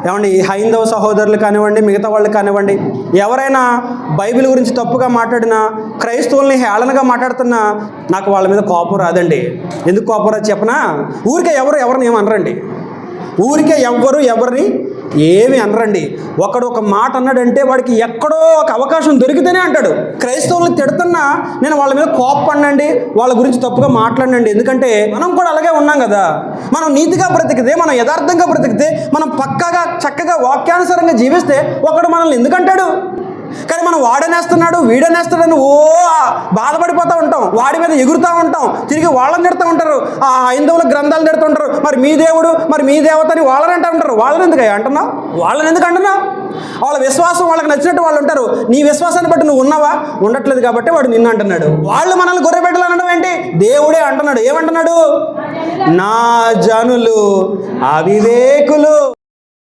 ఏమండి హైందవ సహోదరులు కానివ్వండి, మిగతా వాళ్ళు కానివ్వండి, ఎవరైనా బైబిల్ గురించి తప్పుగా మాట్లాడినా, క్రైస్తవుల్ని హేళనగా మాట్లాడుతున్నా నాకు వాళ్ళ మీద కోపం రాదండి. ఎందుకు కోపం రాదు చెప్పనా? ఊరికే ఎవరిని ఏమి అనరండి. ఊరికే ఎవరిని ఏమి అనరండి. ఒకడు ఒక మాట అన్నాడంటే వాడికి ఎక్కడో ఒక అవకాశం దొరికితేనే అంటాడు. క్రైస్తవులను తిడుతున్నా నేను వాళ్ళ మీద కోప్పడినండి, వాళ్ళ గురించి తప్పుగా మాట్లాడినండి. ఎందుకంటే మనం కూడా అలాగే ఉన్నాం కదా. మనం నీతిగా బ్రతికితే, మనం యథార్థంగా బ్రతికితే, మనం పక్కాగా చక్కగా వాక్యానుసారంగా జీవిస్తే ఒకడు మనల్ని ఎందుకంటాడు? కానీ మనం వాడనేస్తున్నాడు, వీడనేస్తాడని బాధపడిపోతూ ఉంటాం, వాడి మీద ఎగురుతూ ఉంటాం, తిరిగి వాళ్ళని తిడుతూ ఉంటారు. ఆ హైందవుల గ్రంథాలు తిడుతూ ఉంటారు. మరి మీ దేవుడు, మరి మీ దేవత అని వాళ్ళని అంటూ ఉంటారు. వాళ్ళని ఎందుకు అంటున్నావు? వాళ్ళని ఎందుకు అంటున్నావు? వాళ్ళ విశ్వాసం వాళ్ళకి నచ్చినట్టు వాళ్ళు ఉంటారు. నీ విశ్వాసాన్ని బట్టి నువ్వు ఉన్నావా? ఉండట్లేదు కాబట్టి వాడు నిన్ను అంటున్నాడు. వాళ్ళు మనల్ని గొర్రెబిడ్డలు అనడం ఏంటి? దేవుడే అంటున్నాడు. ఏమంటున్నాడు? నా జనులు అవివేకులు.